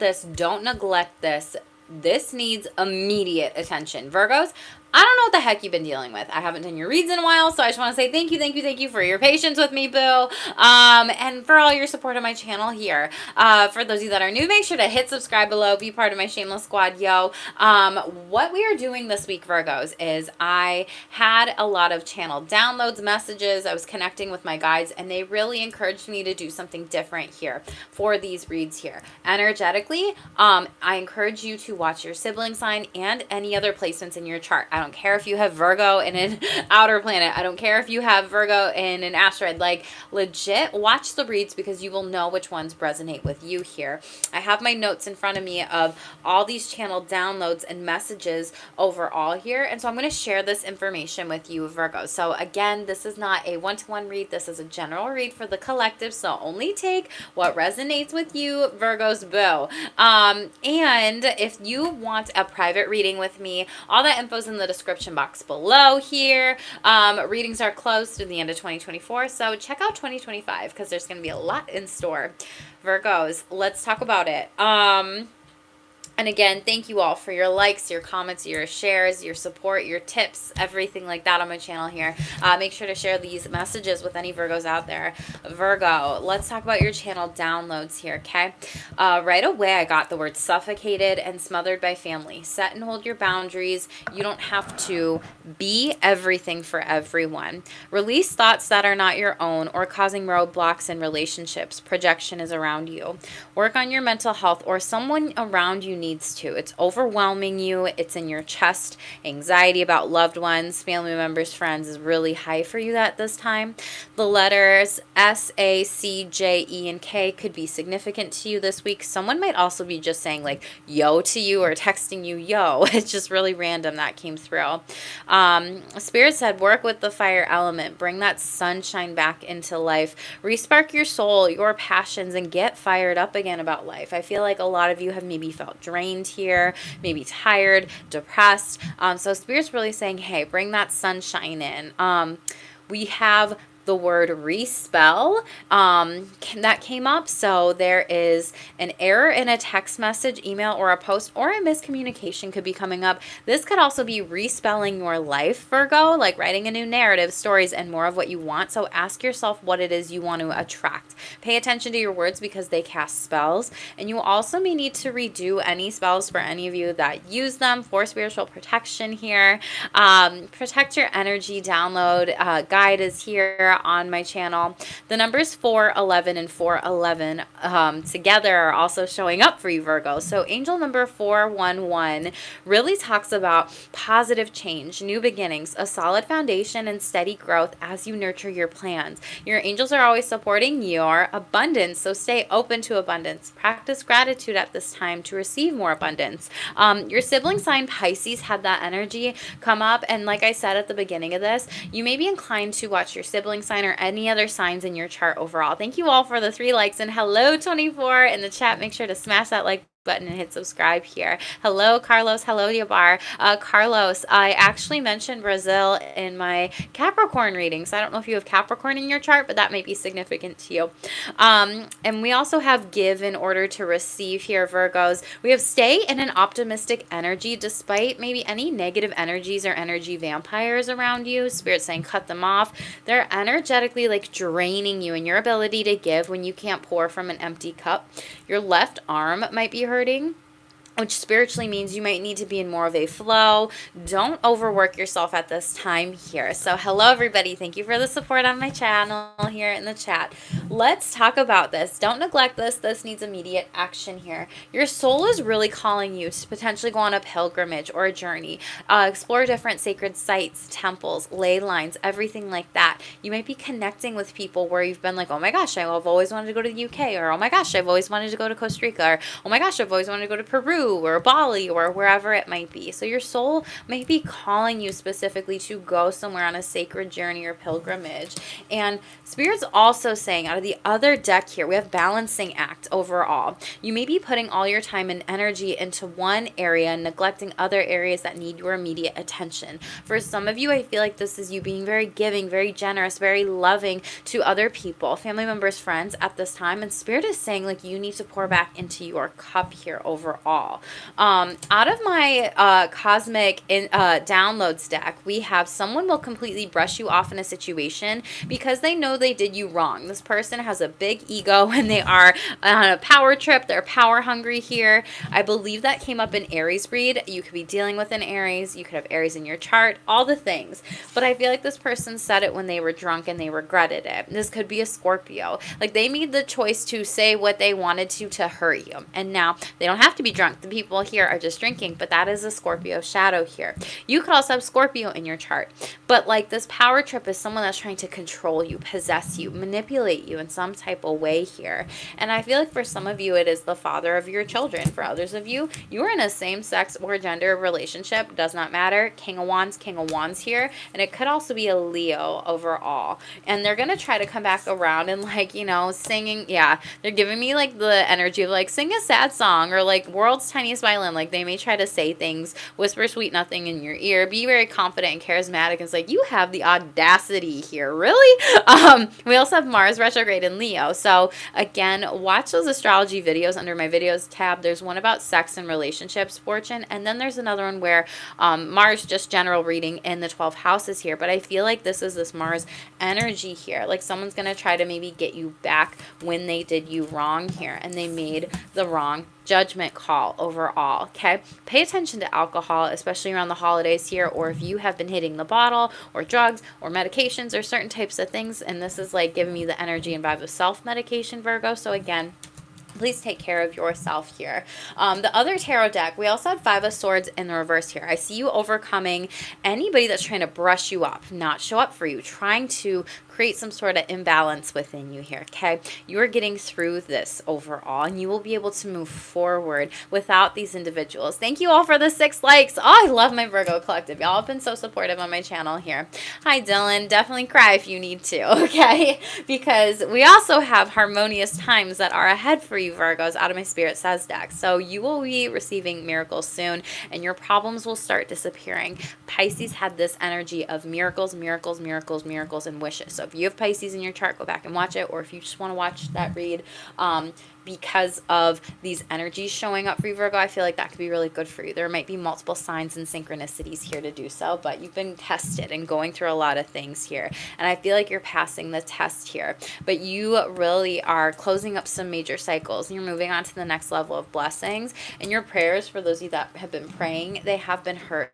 this. Don't neglect this. This needs immediate attention. Virgos, I don't know what the heck you've been dealing with. I haven't done your reads in a while, so I just want to say thank you for your patience with me, boo. And for all your support on my channel here. For those of you that are new, make sure to hit subscribe below, be part of my Shameless squad, yo. What we are doing this week, Virgos, is I had a lot of channel downloads, messages. I was connecting with my guides, and they really encouraged me to do something different here for these reads here. Energetically, I encourage you to watch your sibling sign and any other placements in your chart. I don't care if you have Virgo in an outer planet. I don't care if you have Virgo in an asteroid. Like, legit, watch the reads because you will know which ones resonate with you here. I have my notes in front of me of all these channel downloads and messages overall here. And so I'm going to share this information with you, Virgo. So again, this is not a one-to-one read. This is a general read for the collective. So only take what resonates with you, Virgos, boo. And if you want a private reading with me, all that info is in the description box below here. Readings are closed to the end of 2024, so check out 2025 because there's going to be a lot in store. Virgos, let's talk about it. And again, thank you all for your likes, your comments, your shares, your support, your tips, everything like that on my channel here. Make sure to share these messages with any Virgos out there. Virgo, let's talk about your channel downloads here, okay? Right away, I got the word suffocated and smothered by family. Set and hold your boundaries. You don't have to be everything for everyone. Release thoughts that are not your own or causing roadblocks in relationships. Projection is around you. Work on your mental health or someone around you needs to. It's overwhelming you. It's in your chest. Anxiety about loved ones, family members, friends is really high for you at this time. The letters S, A, C, J, E, and K could be significant to you this week. Someone might also be just saying like yo to you or texting you yo. It's just really random that came through. Spirit said work with the fire element. Bring that sunshine back into life. Respark your soul, your passions, and get fired up again about life. I feel like a lot of you have maybe felt drained here, maybe tired, depressed. So Spirit's really saying, hey, bring that sunshine in. We have the word respell that came up. So there is an error in a text message, email, or a post, or a miscommunication could be coming up. This could also be respelling your life, Virgo, like writing a new narrative, stories, and more of what you want. So ask yourself what it is you want to attract. Pay attention to your words because they cast spells. And you also may need to redo any spells for any of you that use them for spiritual protection here. Protect your energy download guide is here on my channel. The numbers 411 and 411 together are also showing up for you, Virgo. So angel number 411 really talks about positive change, new beginnings, a solid foundation, and steady growth as you nurture your plans. Your angels are always supporting your abundance, so stay open to abundance. Practice gratitude at this time to receive more abundance. Your sibling sign Pisces had that energy come up, and like I said at the beginning of this, you may be inclined to watch your sibling sign or any other signs in your chart overall. Thank you all for the 3 likes, and hello 24 in the chat. Make sure to smash that like button and hit subscribe here. Hello Carlos, hello Yabar. Carlos, I actually mentioned Brazil in my Capricorn reading, so I don't know if you have Capricorn in your chart, but that might be significant to you. And we also have give in order to receive here, Virgos. We have stay in an optimistic energy despite maybe any negative energies or energy vampires around you. Spirit's saying cut them off. They're energetically like draining you and your ability to give when you can't pour from an empty cup. Your left arm might be hurting, which spiritually means you might need to be in more of a flow. Don't overwork yourself at this time here. So hello everybody. Thank you for the support on my channel here in the chat. Let's talk about this. Don't neglect this. This needs immediate action here. Your soul is really calling you to potentially go on a pilgrimage or a journey. Explore different sacred sites, temples, ley lines, everything like that. You might be connecting with people where you've been like, oh my gosh, I've always wanted to go to the UK, or oh my gosh, I've always wanted to go to Costa Rica, or oh my gosh, I've always wanted to go to Peru, Peru or Bali or wherever it might be. So your soul may be calling you specifically to go somewhere on a sacred journey or pilgrimage. And Spirit's also saying, out of the other deck here, we have balancing act overall. You may be putting all your time and energy into one area and neglecting other areas that need your immediate attention. For some of you, I feel like this is you being very giving, very generous, very loving to other people, family members, friends at this time. And Spirit is saying, like, you need to pour back into your cup here overall. Out of my cosmic downloads deck, we have someone will completely brush you off in a situation because they know they did you wrong. This person has a big ego and they are on a power trip. They're power hungry here. I believe that came up in Aries read. You could be dealing with an Aries. You could have Aries in your chart, all the things. But I feel like this person said it when they were drunk and they regretted it. This could be a Scorpio. Like, they made the choice to say what they wanted to hurt you. And now they don't have to be drunk. The people here are just drinking, but that is a Scorpio shadow here. You could also have Scorpio in your chart. But like, this power trip is someone that's trying to control you, possess you, manipulate you in some type of way here. And I feel like for some of you, it is the father of your children. For others of you, you are in a same-sex or gender relationship. Does not matter. King of Wands here. And it could also be a Leo overall. And they're going to try to come back around and, like, you know, singing. Yeah, they're giving me like the energy of like, sing a sad song or like world's tiniest violin. Like, they may try to say things, whisper sweet nothing in your ear, be very confident and charismatic. It's like, you have the audacity here. Really? We also have Mars retrograde in Leo. So again, watch those astrology videos under my videos tab. There's one about sex and relationships, fortune. And then there's another one where Mars, just general reading in the 12 houses here. But I feel like this is this Mars energy here. Like, someone's going to try to maybe get you back when they did you wrong here and they made the wrong judgment call overall. Okay, pay attention to alcohol, especially around the holidays here, or if you have been hitting the bottle or drugs or medications or certain types of things. And this is like giving me the energy and vibe of self-medication, Virgo. So again, please take care of yourself here. The other tarot deck, we also had Five of Swords in the reverse here. I see you overcoming anybody that's trying to brush you up, not show up for you, trying to create some sort of imbalance within you here, okay? You are getting through this overall, and you will be able to move forward without these individuals. Thank you all for the 6 likes. Oh, I love my Virgo collective. Y'all have been so supportive on my channel here. Hi, Dylan. Definitely cry if you need to, okay? Because we also have harmonious times that are ahead for you, Virgos, out of my Spirit Says deck. So you will be receiving miracles soon, and your problems will start disappearing. Pisces had this energy of miracles, miracles, miracles, miracles, and wishes. So if you have Pisces in your chart, go back and watch it. Or if you just want to watch that read, because of these energies showing up for you, Virgo, I feel like that could be really good for you. There might be multiple signs and synchronicities here to do so, but you've been tested and going through a lot of things here. And I feel like you're passing the test here. But you really are closing up some major cycles. And you're moving on to the next level of blessings. And your prayers, for those of you that have been praying, they have been heard,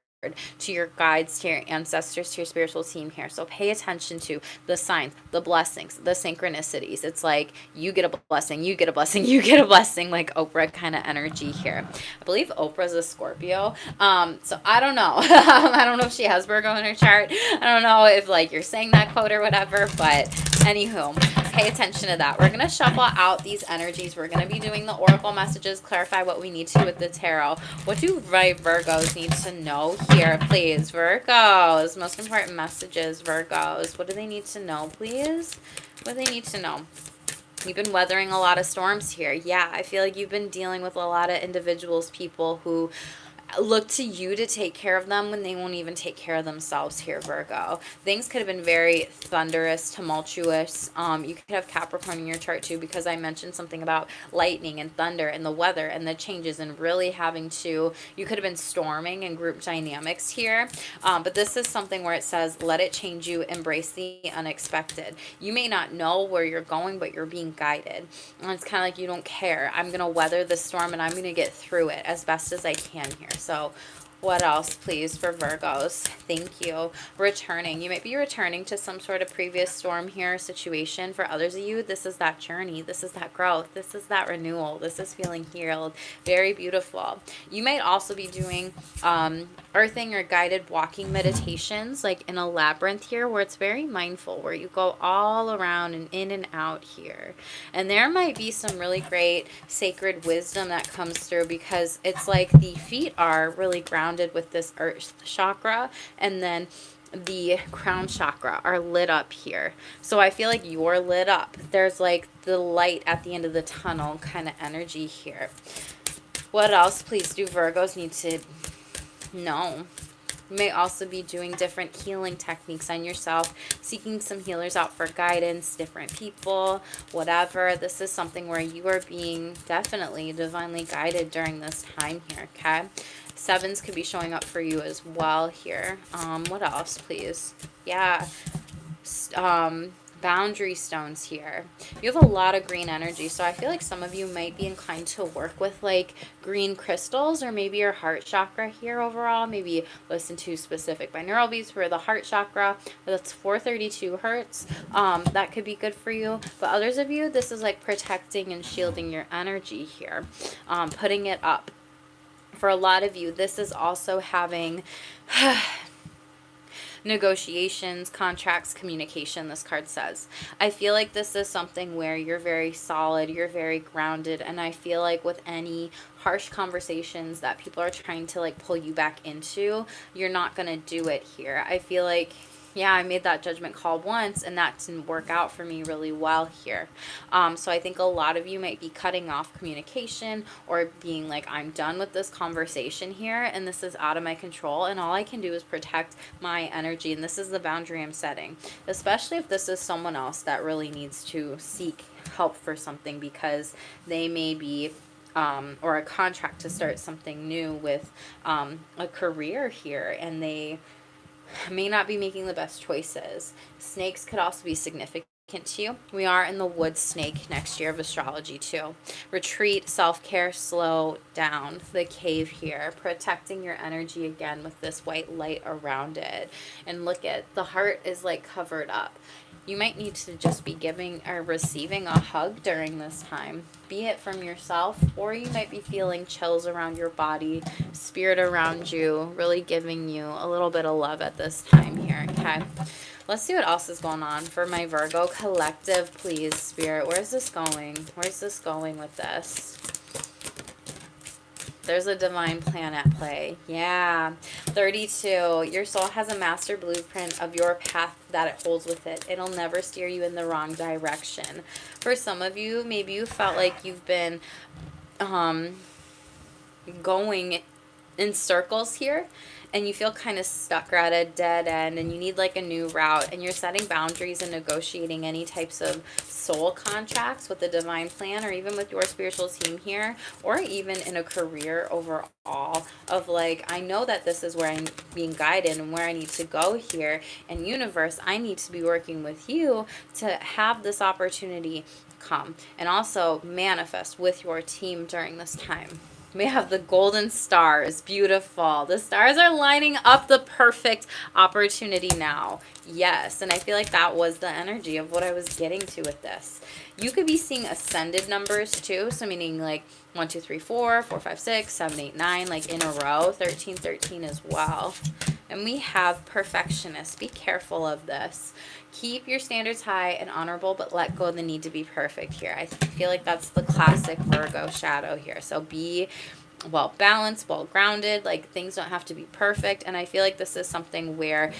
to your guides, to your ancestors, to your spiritual team here. So pay attention to the signs, the blessings, the synchronicities. It's like you get a blessing, you get a blessing, you get a blessing, like Oprah kind of energy here. I believe Oprah's a Scorpio. So I don't know. I don't know if she has Virgo in her chart. I don't know if like you're saying that quote or whatever, but anywho, pay attention to that. We're going to shuffle out these energies. We're going to be doing the oracle messages, clarify what we need to with the tarot. What do my Virgos need to know here, please? Virgos, most important messages, Virgos. What do they need to know, please? What do they need to know? You've been weathering a lot of storms here. Yeah, I feel like you've been dealing with a lot of individuals, people who look to you to take care of them when they won't even take care of themselves here, Virgo. Things could have been very thunderous, tumultuous. You could have Capricorn in your chart too, because I mentioned something about lightning and thunder and the weather and the changes and really having to, you could have been storming and group dynamics here. But this is something where it says, let it change you, embrace the unexpected. You may not know where you're going, but you're being guided. And it's kind of like you don't care. I'm going to weather the storm and I'm going to get through it as best as I can here. So What else, please, for Virgos? Thank you. Returning. You might be returning to some sort of previous storm here situation. For others of you, this is that journey. This is that growth. This is that renewal. This is feeling healed. Very beautiful. You might also be doing earthing or guided walking meditations, like in a labyrinth here, where it's very mindful, where you go all around and in and out here. And there might be some really great sacred wisdom that comes through, because it's like the feet are really grounded with this earth chakra, and then the crown chakra are lit up here. So I feel like you're lit up. There's like the light at the end of the tunnel kind of energy here. What else, please, do Virgos need to know? You may also be doing different healing techniques on yourself, seeking some healers out for guidance, different people, whatever. This is something where you are being definitely divinely guided during this time here, okay? Sevens could be showing up for you as well here. What else, please? Yeah. Boundary stones here. You have a lot of green energy, so I feel like some of you might be inclined to work with like green crystals, or maybe your heart chakra here overall. Maybe listen to specific binaural beats for the heart chakra. That's 432 hertz. That could be good for you. But others of you, this is like protecting and shielding your energy here, putting it up. For a lot of you, this is also having negotiations, contracts, communication, this card says. I feel like this is something where you're very solid, you're very grounded, and I feel like with any harsh conversations that people are trying to like pull you back into, you're not going to do it here. I feel like, yeah, I made that judgment call once and that didn't work out for me really well here. So I think a lot of you might be cutting off communication, or being like, I'm done with this conversation here and this is out of my control, and all I can do is protect my energy, and this is the boundary I'm setting. Especially if this is someone else that really needs to seek help for something, because they may be or a contract to start something new with a career here, and they may not be making the best choices. Snakes could also be significant to you. We are in the wood snake next year of astrology too. Retreat, self-care, slow down. The cave here, protecting your energy again with this white light around it. And look at the heart is like covered up. You might need to just be giving or receiving a hug during this time, be it from yourself, or you might be feeling chills around your body, spirit around you, really giving you a little bit of love at this time here, okay? Let's see what else is going on for my Virgo collective, please, Spirit. Where's this going? Where's this going with this? There's a divine plan at play. Yeah. 32. Your soul has a master blueprint of your path that it holds with it. It'll never steer you in the wrong direction. For some of you, maybe you felt like you've been going in circles here, and you feel kind of stuck or at a dead end, and you need like a new route, and you're setting boundaries and negotiating any types of soul contracts with the divine plan, or even with your spiritual team here, or even in a career overall of like, I know that this is where I'm being guided and where I need to go here, and universe, I need to be working with you to have this opportunity come, and also manifest with your team during this time. We have the golden stars. Beautiful. The stars are lining up the perfect opportunity now. Yes. And I feel like that was the energy of what I was getting to with this. You could be seeing ascended numbers too. So meaning like 1, 2, 3, 4, 4, 5, 6, 7, 8, 9, like in a row. 13, 13 as well. And we have perfectionists. Be careful of this. Keep your standards high and honorable, but let go of the need to be perfect here. I feel like that's the classic Virgo shadow here. So be well balanced, well grounded. Like, things don't have to be perfect. And I feel like this is something where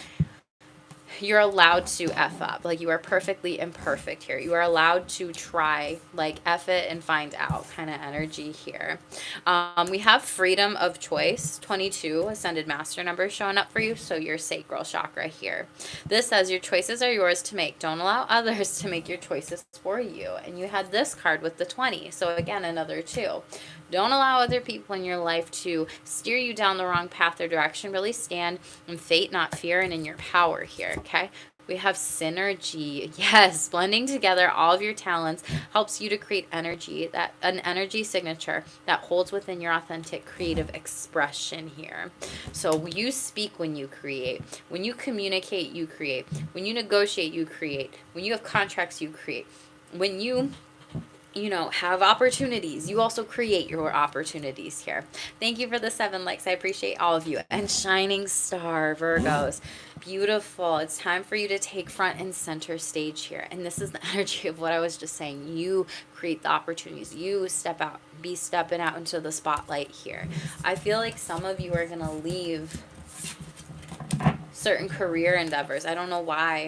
you're allowed to F up. Like, you are perfectly imperfect here. You are allowed to try, like, F it and find out kind of energy here. We have freedom of choice, 22, ascended master number showing up for you. So your sacral chakra here. This says your choices are yours to make. Don't allow others to make your choices for you. And you had this card with the 20. So again, another 2. Don't allow other people in your life to steer you down the wrong path or direction. Really stand in fate, not fear, and in your power here, okay? We have synergy. Yes, blending together all of your talents helps you to create energy, an energy signature that holds within your authentic creative expression here. So you speak when you create. When you communicate, you create. When you negotiate, you create. When you have contracts, you create. When you have opportunities, you also create your opportunities here. Thank you for the 7 likes. I appreciate all of you. And shining star, Virgos. Beautiful. It's time for you to take front and center stage here. And this is the energy of what I was just saying. You create the opportunities. You step out. Be stepping out into the spotlight here. I feel like some of you are going to leave certain career endeavors. I don't know why.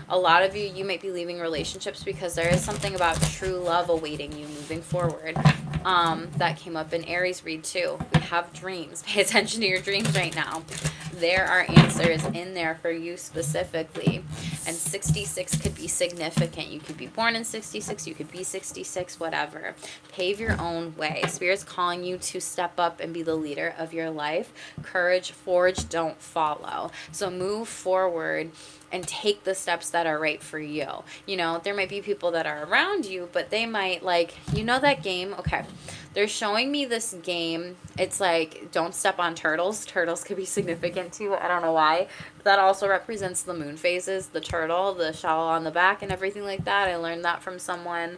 A lot of you might be leaving relationships because there is something about true love awaiting you moving forward. That came up in Aries read too. We have dreams. Pay attention to your dreams right now. There are answers in there for you specifically. And 66 could be significant. You could be born in 66. You could be 66, whatever. Pave your own way. Spirit's calling you to step up and be the leader of your life. Courage, forge, don't follow. So move forward and take the steps that are right for you. There might be people that are around you, but they might that game. Okay. They're showing me this game. It's like, don't step on turtles. Turtles could be significant too. I don't know why. But that also represents the moon phases, the turtle, the shell on the back and everything like that. I learned that from someone.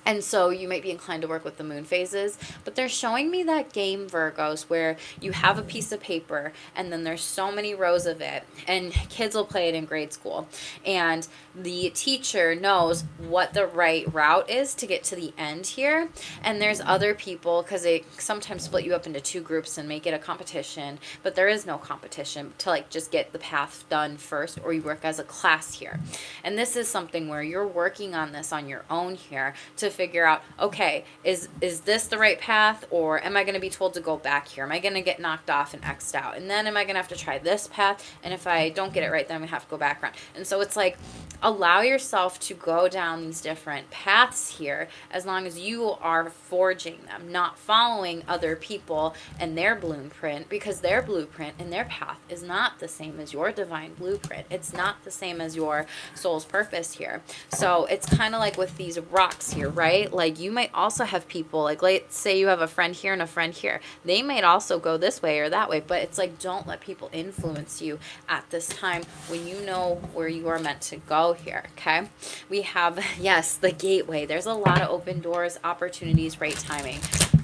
And so you might be inclined to work with the moon phases, but they're showing me that game, Virgos, where you have a piece of paper and then there's so many rows of it, and kids will play it in grade school. And the teacher knows what the right route is to get to the end here. And there's other people, because they sometimes split you up into 2 groups and make it a competition, but there is no competition to just get the path done first, or you work as a class here. And this is something where you're working on this on your own here to figure out, okay, is this the right path, or am I going to be told to go back here? Am I going to get knocked off and X'd out? And then am I going to have to try this path? And if I don't get it right, then I'm going to have to go back around. And so it's like, allow yourself to go down these different paths here as long as you are forging them, not following other people and their blueprint, because their blueprint and their path is not the same as your divine blueprint. It's not the same as your soul's purpose here. So it's kind of like with these rocks here, right? Like you might also have people, like let's say you have a friend here and a friend here. They might also go this way or that way, but it's like, don't let people influence you at this time when you know where you are meant to go here. Okay, we have, yes, the gateway. There's a lot of open doors, opportunities, right timing.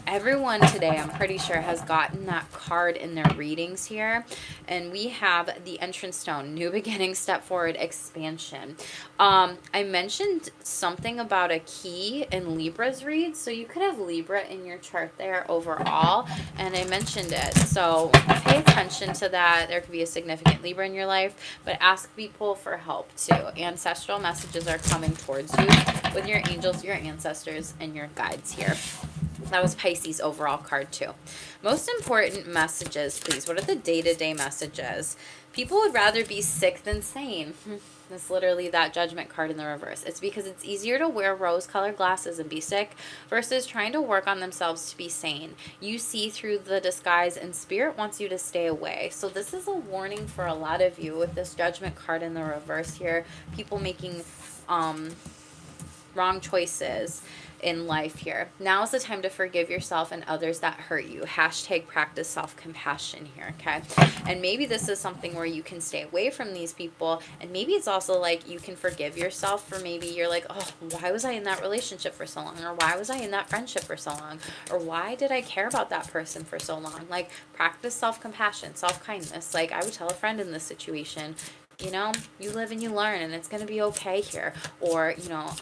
Everyone today, I'm pretty sure, has gotten that card in their readings here. And we have the entrance stone, new beginning, step forward, expansion. I mentioned something about a key in Libra's read. So you could have Libra in your chart there overall. And I mentioned it. So pay attention to that. There could be a significant Libra in your life. But ask people for help too. Ancestral messages are coming towards you with your angels, your ancestors, and your guides here. That was Pisces overall card too. Most important messages, please. What are the day-to-day messages? People would rather be sick than sane. That's literally that judgment card in the reverse. It's because it's easier to wear rose-colored glasses and be sick versus trying to work on themselves to be sane. You see through the disguise, and spirit wants you to stay away. So this is a warning for a lot of you with this judgment card in the reverse here. People making wrong choices in life here. Now is the time to forgive yourself and others that hurt you. Hashtag practice self-compassion here, okay? And maybe this is something where you can stay away from these people, and maybe it's also like you can forgive yourself for maybe you're like, oh, why was I in that relationship for so long? Or why was I in that friendship for so long? Or why did I care about that person for so long? Like, practice self-compassion, self-kindness. Like, I would tell a friend in this situation, you live and you learn, and it's going to be okay here. Or,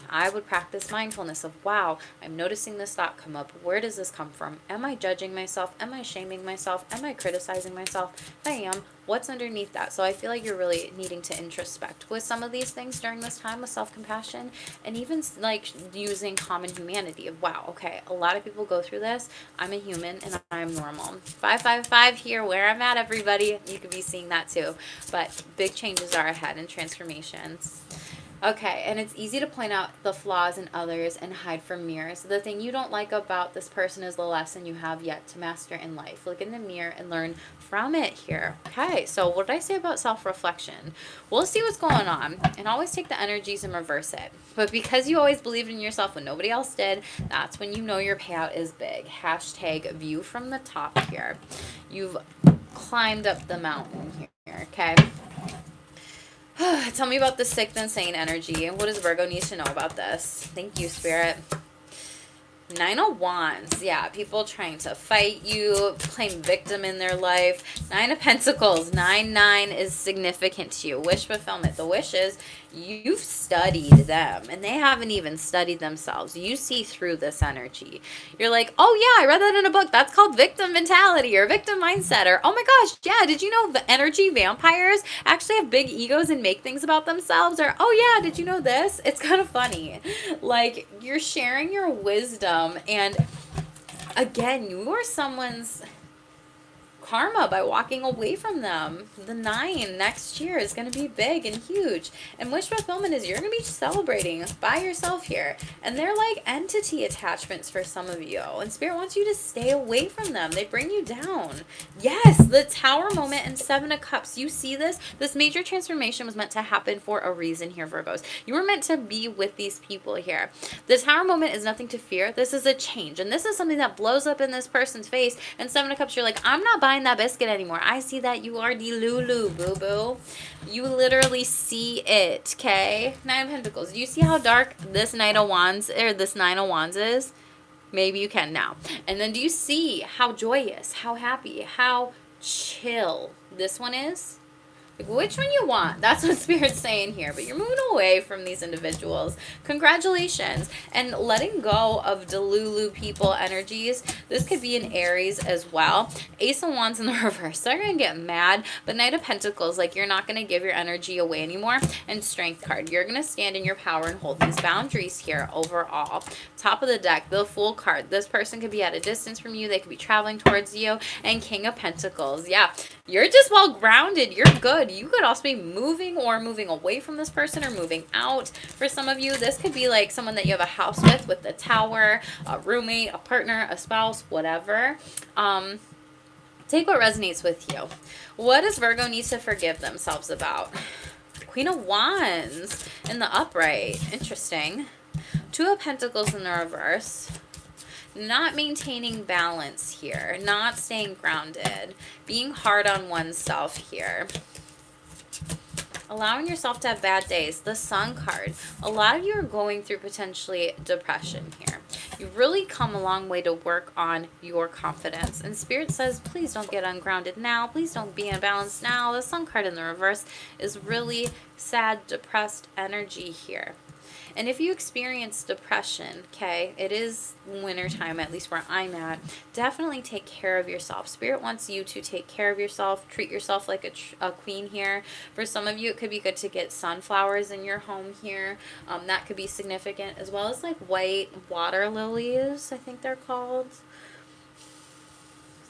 I would practice mindfulness of, wow, I'm noticing this thought come up. Where does this come from? Am I judging myself? Am I shaming myself? Am I criticizing myself? If I am, what's underneath that? So I feel like you're really needing to introspect with some of these things during this time with self-compassion, and even like using common humanity of, wow, okay, a lot of people go through this. I'm a human and I'm normal. 555 here, where I'm at, everybody. You could be seeing that too. But big changes are ahead and transformations. Okay, and it's easy to point out the flaws in others and hide from mirrors. The thing you don't like about this person is the lesson you have yet to master in life. Look in the mirror and learn from it here. Okay, so what did I say about self-reflection? We'll see what's going on, and always take the energies and reverse it. But because you always believed in yourself when nobody else did, that's when you know your payout is big. Hashtag view from the top here. You've climbed up the mountain here, okay? Tell me about the sick and sane energy. What does Virgo need to know about this? Thank you, Spirit. 9 of Wands. Yeah, people trying to fight you, playing victim in their life. 9 of Pentacles. 9 is significant to you. Wish fulfillment. The wish is you've studied them, and they haven't even studied themselves. You see through this energy. You're like, oh yeah, I read that in a book. That's called victim mentality or victim mindset. Or, oh my gosh, yeah, did you know the energy vampires actually have big egos and make things about themselves? Or, oh yeah, did you know this? It's kind of funny. Like, you're sharing your wisdom, and again, you are someone's karma by walking away from them. The 9 next year is going to be big and huge. And wish fulfillment is you're going to be celebrating by yourself here. And they're like entity attachments for some of you. And Spirit wants you to stay away from them. They bring you down. Yes, the Tower moment and 7 of Cups. You see this? This major transformation was meant to happen for a reason here, Virgos. You were meant to be with these people here. The Tower moment is nothing to fear. This is a change. And this is something that blows up in this person's face. And 7 of Cups, you're like, I'm not buying that biscuit anymore. I see that you are the Lulu, boo-boo. You literally see it, okay? 9 of Pentacles. Do you see how dark this Knight of Wands, or this 9 of Wands is? Maybe you can now. And then do you see how joyous, how happy, how chill this one is? Which one you want? That's what Spirit's saying here. But you're moving away from these individuals. Congratulations. And letting go of Delulu people energies. This could be an Aries as well. Ace of Wands in the reverse. They're going to get mad. But Knight of Pentacles, like you're not going to give your energy away anymore. And Strength card. You're going to stand in your power and hold these boundaries here overall. Top of the deck, the Fool card. This person could be at a distance from you. They could be traveling towards you. And King of Pentacles. Yeah, you're just well grounded. You're good. You could also be moving or moving away from this person or moving out. For some of you, this could be like someone that you have a house with the Tower, a roommate, a partner, a spouse, whatever. Take what resonates with you. What does Virgo need to forgive themselves about? Queen of Wands in the upright. Interesting. 2 of Pentacles in the reverse. Not maintaining balance here. Not staying grounded. Being hard on oneself here. Allowing yourself to have bad days. The Sun card. A lot of you are going through potentially depression here. You've really come a long way to work on your confidence. And Spirit says, please don't get ungrounded now. Please don't be imbalanced now. The Sun card in the reverse is really sad, depressed energy here. And if you experience depression, okay, it is wintertime, at least where I'm at, definitely take care of yourself. Spirit wants you to take care of yourself, treat yourself like a queen here. For some of you, it could be good to get sunflowers in your home here. That could be significant, as well as like white water lilies, I think they're called.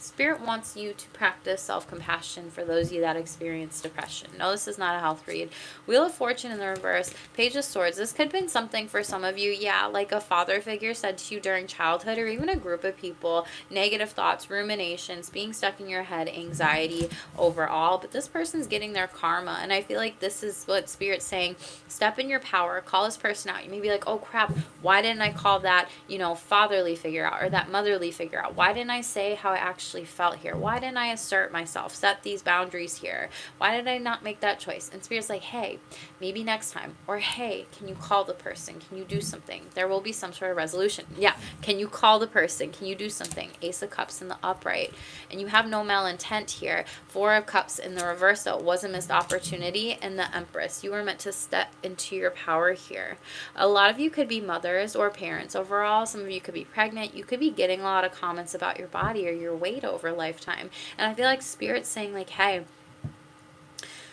Spirit wants you to practice self-compassion for those of you that experience depression. No, this is not a health read. Wheel of Fortune in the reverse. Page of Swords. This could have been something for some of you. Yeah, like a father figure said to you during childhood, or even a group of people. Negative thoughts, ruminations, being stuck in your head, anxiety overall. But this person's getting their karma. And I feel like this is what Spirit's saying. Step in your power. Call this person out. You may be like, oh crap, why didn't I call that, fatherly figure out, or that motherly figure out? Why didn't I say how I actually felt here? Why didn't I assert myself, set these boundaries here? Why did I not make that choice? And Spirit's like, hey, maybe next time. Or hey, can you call the person? Can you do something? There will be some sort of resolution. Yeah, can you call the person? Can you do something? Ace of Cups in the upright. And you have no malintent here. 4 of Cups in the reverse, so it was a missed opportunity. And the Empress. You were meant to step into your power here. A lot of you could be mothers or parents overall. Some of you could be pregnant. You could be getting a lot of comments about your body or your weight over lifetime. And I feel like Spirit's saying like, hey,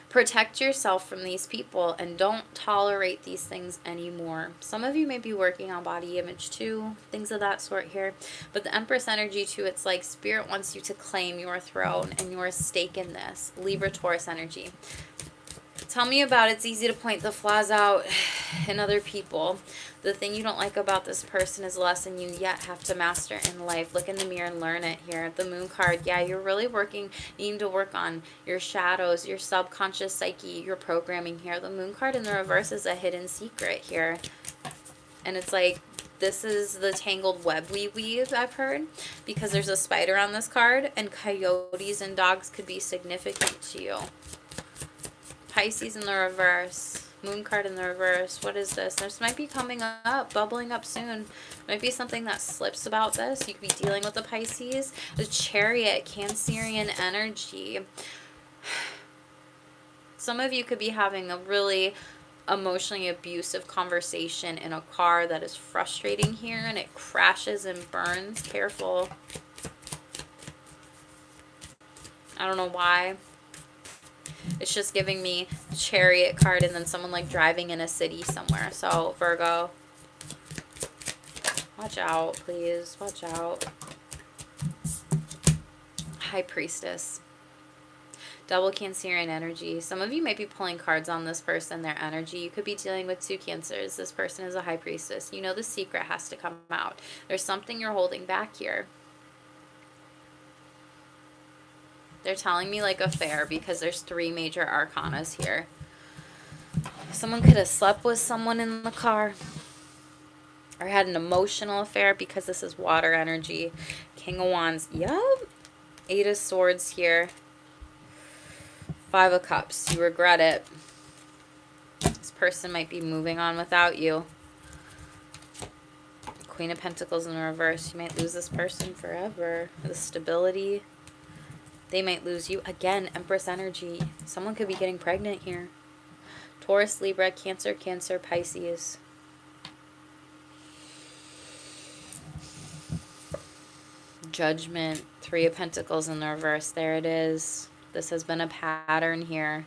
protect yourself from these people and don't tolerate these things anymore. Some of you may be working on body image too, things of that sort here. But the Empress energy too, it's like Spirit wants you to claim your throne and your stake in this. Libra Taurus energy. Tell me about it's easy to point the flaws out in other people. The thing you don't like about this person is a lesson you yet have to master in life. Look in the mirror and learn it here. The moon card, yeah, you're really needing to work on your shadows, your subconscious psyche, your programming here. The moon card in the reverse is a hidden secret here. And it's like, this is the tangled web we weave, I've heard, because there's a spider on this card, and coyotes and dogs could be significant to you. Pisces in the reverse. Moon card in the reverse. What is this? This might be coming up, bubbling up soon. Might be something that slips about this. You could be dealing with the Pisces. The Chariot, Cancerian energy. Some of you could be having a really emotionally abusive conversation in a car that is frustrating here, and it crashes and burns. Careful. I don't know why. It's just giving me Chariot card and then someone like driving in a city somewhere. So Virgo, watch out, please. Watch out. High Priestess. Double Cancerian energy. Some of you might be pulling cards on this person, their energy. You could be dealing with 2 Cancers. This person is a High Priestess. You know the secret has to come out. There's something you're holding back here. They're telling me like affair because there's 3 major arcanas here. Someone could have slept with someone in the car or had an emotional affair because this is water energy. King of Wands. Yep. 8 of Swords here. 5 of Cups. You regret it. This person might be moving on without you. Queen of Pentacles in the reverse. You might lose this person forever. The stability. They might lose you. Again, Empress energy. Someone could be getting pregnant here. Taurus, Libra, Cancer, Cancer, Pisces. Judgment. 3 of Pentacles in the reverse. There it is. This has been a pattern here.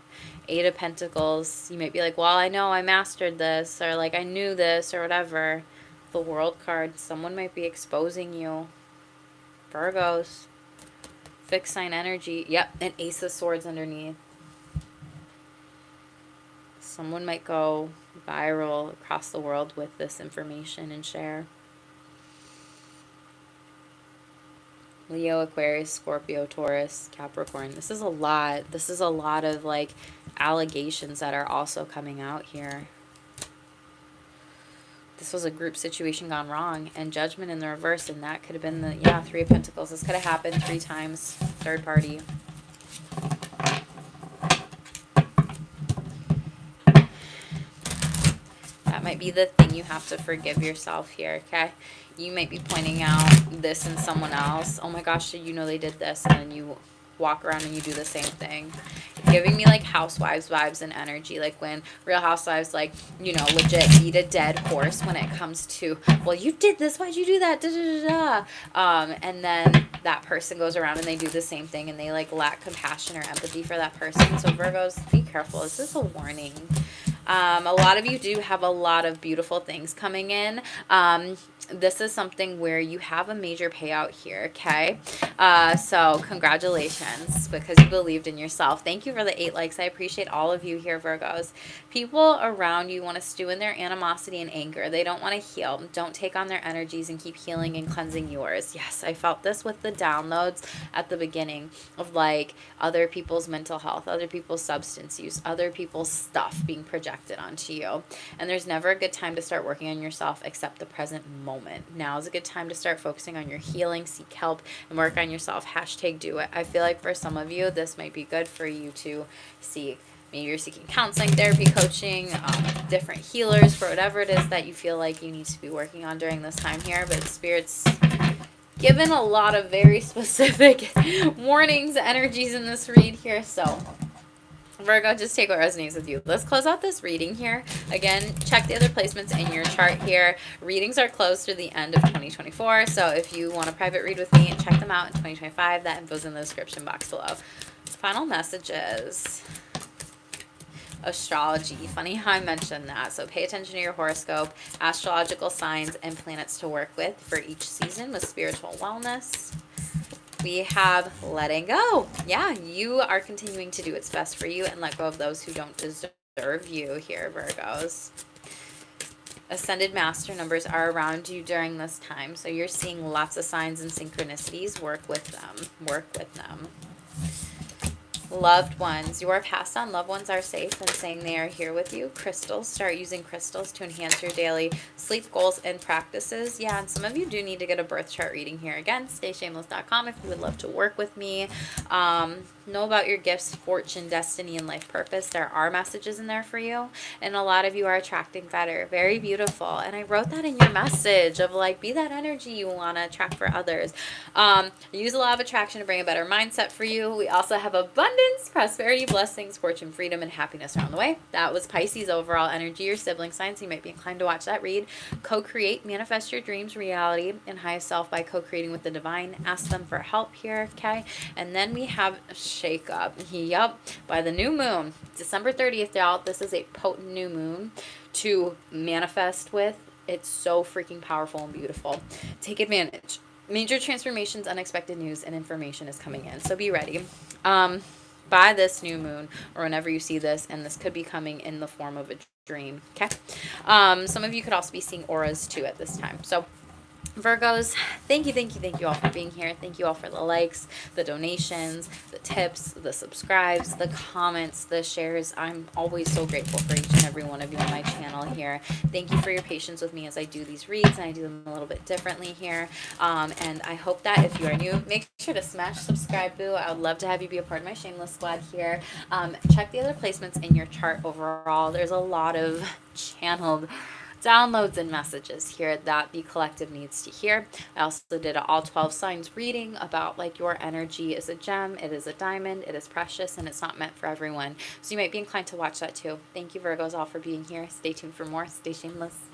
8 of Pentacles. You might be like, well, I know I mastered this, or like I knew this, or whatever. The World card. Someone might be exposing you. Virgos. Fixed sign energy. Yep, an Ace of Swords underneath. Someone might go viral across the world with this information and share. Leo, Aquarius, Scorpio, Taurus, Capricorn. This is a lot. This is a lot of like allegations that are also coming out here. This was a group situation gone wrong, and Judgment in the reverse, and that could have been the, yeah, 3 of Pentacles. This could have happened 3 times. Third party. That might be the thing you have to forgive yourself here, okay? You might be pointing out this in someone else. Oh my gosh, did you know they did this? And then you walk around and you do the same thing. It's giving me like housewives vibes and energy, like when Real Housewives like, you know, legit beat a dead horse when it comes to, well, you did this, why'd you do that, da, da, da, da. And then that person goes around and they do the same thing and they like lack compassion or empathy for that person. So Virgos, be careful. This is a warning. A lot of you do have a lot of beautiful things coming in. This is something where you have a major payout here, okay? So congratulations, because you believed in yourself. Thank you for the 8 likes. I appreciate all of you here, Virgos. People around you want to stew in their animosity and anger. They don't want to heal. Don't take on their energies and keep healing and cleansing yours. Yes, I felt this with the downloads at the beginning of like other people's mental health, other people's substance use, other people's stuff being projected onto you. And there's never a good time to start working on yourself except the present moment. Now is a good time to start focusing on your healing, seek help, and work on yourself. Hashtag do it. I feel like for some of you, this might be good for you to seek. Maybe you're seeking counseling, therapy, coaching, different healers for whatever it is that you feel like you need to be working on during this time here. But Spirit's given a lot of very specific warnings, energies in this read here. So Virgo, just take what resonates with you. Let's close out this reading here. Again, check the other placements in your chart here. Readings are closed through the end of 2024. So if you want a private read with me, check them out in 2025. That info's in the description box below. Final messages. Astrology. Funny how I mentioned that. So pay attention to your horoscope, astrological signs, and planets to work with for each season with spiritual wellness. We have letting go. Yeah, you are continuing to do what's best for you and let go of those who don't deserve serve you here, Virgos. Ascended master numbers are around you during this time, so you're seeing lots of signs and synchronicities. Work with them. Work with them. Loved ones. Your passed on loved ones are safe and saying they are here with you. Crystals. Start using crystals to enhance your daily sleep goals and practices. Yeah, and some of you do need to get a birth chart reading here. Again, stayshameless.com if you would love to work with me. Know about your gifts, fortune, destiny, and life purpose. There are messages in there for you. And a lot of you are attracting better. Very beautiful. And I wrote that in your message of like, be that energy you want to attract for others. Use a law of attraction to bring a better mindset for you. We also have abundance, prosperity, blessings, fortune, freedom, and happiness around the way. That was Pisces overall energy, your sibling signs. You might be inclined to watch that read. Co-create, manifest your dreams, reality, and highest self by co-creating with the divine. Ask them for help here, okay? And then we have shake up. Yup, by the new moon, December 30th, y'all. This is a potent new moon to manifest with. It's so freaking powerful and beautiful. Take advantage. Major transformations, unexpected news, and information is coming in. So be ready. By this new moon, or whenever you see this, and this could be coming in the form of a dream, okay? Some of you could also be seeing auras too at this time. So Virgos, thank you all for being here. Thank you all for the likes, the donations, the tips, the subscribes, the comments, the shares. I'm always so grateful for each and every one of you on my channel here. Thank you for your patience with me as I do these reads, and I do them a little bit differently here. And I hope that if you are new, make sure to smash subscribe, boo. I would love to have you be a part of my Shameless squad here. Check the other placements in your chart overall. There's a lot of channeled downloads and messages here that the collective needs to hear. I also did an all 12 signs reading about like your energy is a gem, it is a diamond, it is precious, and it's not meant for everyone. So you might be inclined to watch that too. Thank you, Virgos, all for being here. Stay tuned for more. Stay shameless.